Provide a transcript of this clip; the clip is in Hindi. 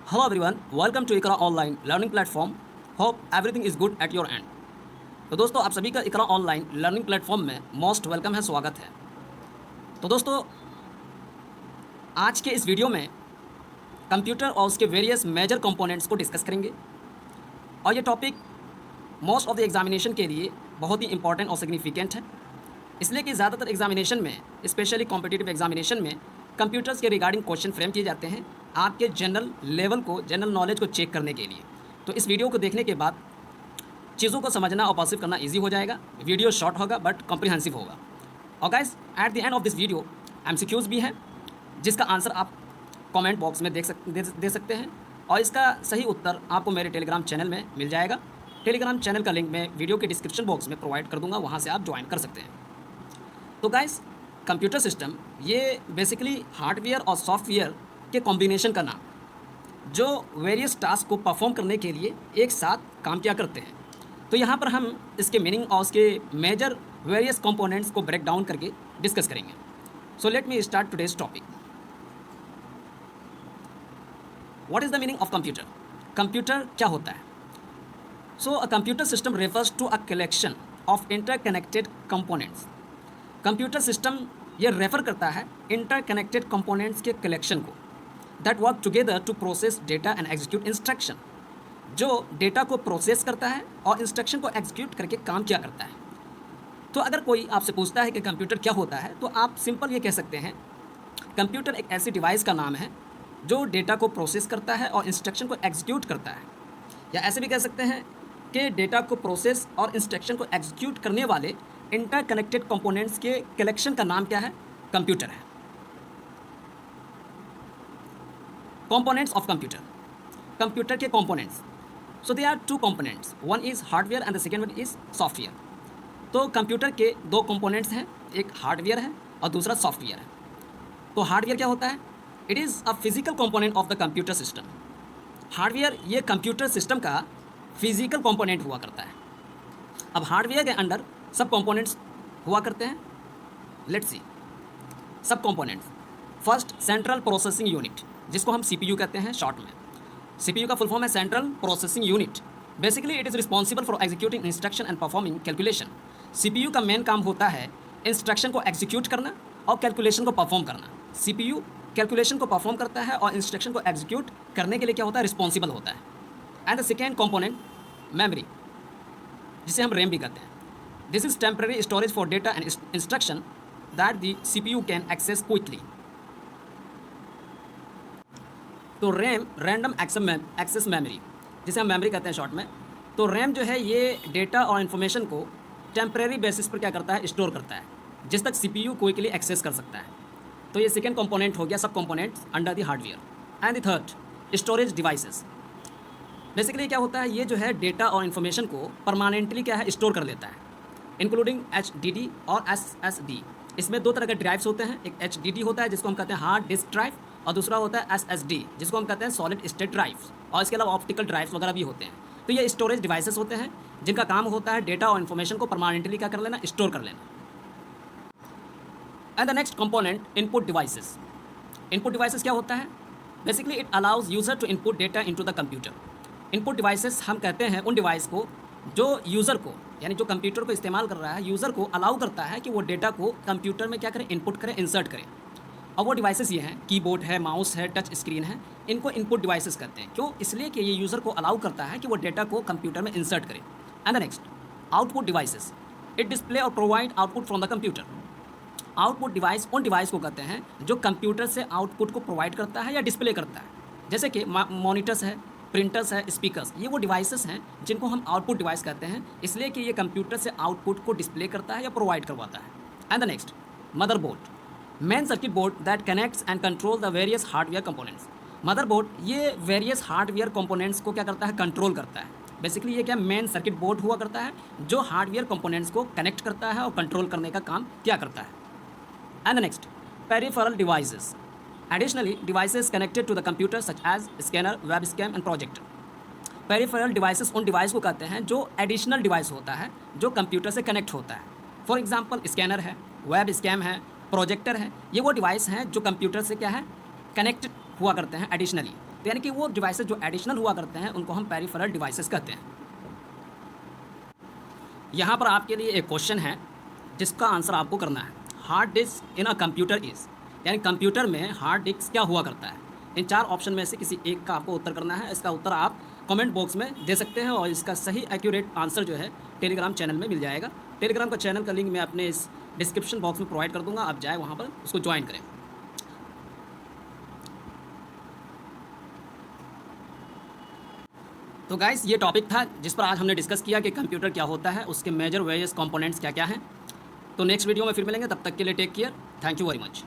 Hello everyone, welcome to Iqra online learning platform. Hope everything is good at your end. तो दोस्तों आप सभी का इकरा ऑनलाइन लर्निंग प्लेटफॉर्म में मोस्ट वेलकम है, स्वागत है. तो दोस्तों आज के इस वीडियो में कंप्यूटर और उसके वेरियस मेजर कंपोनेंट्स को डिस्कस करेंगे. और ये topic most of the examination के लिए बहुत ही इंपॉर्टेंट और सिग्निफिकेंट है, इसलिए कि ज़्यादातर एग्जामिनेशन में, स्पेशली कॉम्पिटिटिव एग्जामिनेशन में, कंप्यूटर्स के रिगार्डिंग क्वेश्चन फ्रेम किए जाते हैं आपके जनरल लेवल को, जनरल नॉलेज को चेक करने के लिए. तो इस वीडियो को देखने के बाद चीज़ों को समझना और परसीव करना इजी हो जाएगा. वीडियो शॉर्ट होगा बट कॉम्प्रिहेंसिव होगा. और guys at the end of this video MCQs भी हैं जिसका आंसर आप कमेंट बॉक्स में दे सकते हैं, और इसका सही उत्तर आपको मेरे टेलीग्राम चैनल में मिल जाएगा. टेलीग्राम चैनल का लिंक मैं वीडियो के डिस्क्रिप्शन बॉक्स में प्रोवाइड कर दूंगा, वहाँ से आप ज्वाइन कर सकते हैं. तो गाइस कंप्यूटर सिस्टम ये बेसिकली हार्डवेयर और सॉफ्टवेयर के कॉम्बिनेशन का नाम, जो वेरियस टास्क को परफॉर्म करने के लिए एक साथ काम किया करते हैं. तो यहाँ पर हम इसके मीनिंग और उसके मेजर वेरियस कंपोनेंट्स को ब्रेक डाउन करके डिस्कस करेंगे. So let me start today's topic. What is the meaning of computer? Computer क्या होता है? So a computer system refers to a collection of interconnected components. Computer system ये रेफ़र करता है इंटरकनेक्टेड कंपोनेंट्स के कलेक्शन को, that work together to process data and execute instruction, जो डेटा को प्रोसेस करता है और इंस्ट्रक्शन को एग्जीक्यूट करके काम किया करता है. तो अगर कोई आपसे पूछता है कि कंप्यूटर क्या होता है, तो आप सिंपल ये कह सकते हैं कंप्यूटर एक ऐसी डिवाइस का नाम है जो डेटा को प्रोसेस करता है और इंस्ट्रक्शन को एग्जीक्यूट करता है. या ऐसे भी कह सकते हैं कि डेटा को प्रोसेस और इंस्ट्रक्शन को एग्जीक्यूट करने वाले इंटरकनेक्टेड कंपोनेंट्स के कलेक्शन का नाम क्या है? कंप्यूटर है. Components of computer. कंप्यूटर के components. So they are two components, one is hardware and the second one is software. तो कंप्यूटर के दो कंपोनेंट्स हैं, एक हार्डवेयर है और दूसरा सॉफ्टवेयर है. तो हार्डवेयर क्या होता है? It is a physical component of the computer system. Hardware ये कंप्यूटर सिस्टम का फिजिकल कंपोनेंट हुआ करता है. अब हार्डवेयर के अंडर सब कंपोनेंट्स हुआ करते हैं. लेट्स सी सब components. First central processing unit, जिसको हम सीपीयू कहते हैं शॉर्ट में. सीपीयू का फुल फॉर्म है central processing unit. Basically it is responsible for executing instruction and performing calculation. CPU का मेन काम होता है इंस्ट्रक्शन को एग्जीक्यूट करना और कैलकुलेशन को परफॉर्म करना. सीपीयू कैलकुलेशन को परफॉर्म करता है और इंस्ट्रक्शन को एग्जीक्यूट करने के लिए क्या होता है? रिस्पॉन्सिबल होता है. And the second component memory, जिसे हम रैम भी कहते हैं. This is temporary storage for data and instruction that the CPU can access quickly. तो रैम रैंडम एक्सेस मेमोरी, जिसे हम मेमोरी कहते हैं शॉर्ट में. तो रैम जो है ये डेटा और इन्फॉर्मेशन को टेम्परेरी बेसिस पर क्या करता है? स्टोर करता है, जिस तक CPU क्विकली एक्सेस कर सकता है. तो ये सेकेंड कंपोनेंट हो गया, सब components under the hardware. And the third storage devices. Basically क्या होता है? ये जो है डेटा और इन्फॉर्मेशन को परमानेंटली क्या है? स्टोर कर लेता है, इंक्लूडिंग HDD और SSD. इसमें दो तरह के ड्राइव्स होते हैं. एक HDD होता है जिसको हम कहते हैं हार्ड डिस्क ड्राइव, और दूसरा होता है SSD जिसको हम कहते हैं सॉलिड स्टेट ड्राइव्स. और इसके अलावा ऑप्टिकल ड्राइव्स वगैरह भी होते हैं. तो ये स्टोरेज डिवाइसेस होते हैं जिनका काम होता है डेटा और इन्फॉर्मेशन को परमानेंटली क्या कर लेना? स्टोर कर लेना. And the next component input devices. Input devices क्या होता है? Basically it allows user to input data into the computer. Input devices हम कहते हैं उन डिवाइस को जो यूज़र को, यानी जो कंप्यूटर को इस्तेमाल कर रहा है, यूज़र को अलाउ करता है कि वो डेटा को कंप्यूटर में क्या करें? इनपुट करें, इंसर्ट करें. और वो डिवाइसेस ये हैं, कीबोर्ड है, माउस है, टच स्क्रीन है. इनको इनपुट डिवाइसेस कहते हैं. क्यों? इसलिए कि ये यूज़र को अलाउ करता है कि वो डेटा को कंप्यूटर में इंसर्ट करे. And the next output devices. It display और provide output from the computer. Output device उन डिवाइस को कहते हैं जो कंप्यूटर से आउटपुट को प्रोवाइड करता है या डिस्प्ले करता है. जैसे कि मॉनिटर्स है, प्रिंटर्स है, स्पीकर्स. ये वो डिवाइसेस हैं जिनको हम आउटपुट डिवाइस कहते हैं, इसलिए कि ये कंप्यूटर से आउटपुट को डिस्प्ले करता है या प्रोवाइड करवाता है. And the next motherboard, main circuit board that connects and control the various hardware components. Motherboard ये वेरियस हार्डवेयर कंपोनेंट्स को क्या करता है? कंट्रोल करता है. बेसिकली ये क्या मेन सर्किट बोर्ड हुआ करता है जो हार्डवेयर कंपोनेंट्स को कनेक्ट करता है और कंट्रोल करने का काम क्या करता है. And the next peripheral devices. Additionally, devices connected to the computer such as scanner, webcam and projector. Peripheral devices उन डिवाइस को कहते हैं जो एडिशनल डिवाइस होता है जो कंप्यूटर से कनेक्ट होता है. फॉर एग्जांपल स्कैनर है, वेब स्कैम है, प्रोजेक्टर है. ये वो डिवाइस हैं जो कंप्यूटर से क्या है? कनेक्ट हुआ करते हैं एडिशनली. तो यानी कि वो डिवाइसेस जो एडिशनल हुआ करते हैं उनको हम पेरिफेरल डिवाइसेस कहते हैं। यहाँ पर आपके लिए एक क्वेश्चन है जिसका आंसर आपको करना है। Hard disk in a computer is, यानी कंप्यूटर में हार्ड डिस्क क्या हुआ करता है। इन 4 ऑप्शन में से किसी एक का आपको उत्तर करना है। इसका उत्तर आप कमेंट बॉक्स में दे सकते हैं और इसका सही एक्यूरेट आंसर जो है टेलीग्राम चैनल में मिल जाएगा। टेलीग्राम का चैनल का लिंक मैं अपने इस डिस्क्रिप्शन बॉक्स में प्रोवाइड कर दूंगा, आप जाए वहाँ पर उसको ज्वाइन करें। तो गाइस ये टॉपिक था जिस पर आज हमने डिस्कस किया कि कंप्यूटर क्या होता है, उसके मेजर वेरियस कंपोनेंट्स क्या क्या हैं। तो नेक्स्ट वीडियो में फिर मिलेंगे, तब तक के लिए take care, thank you very much.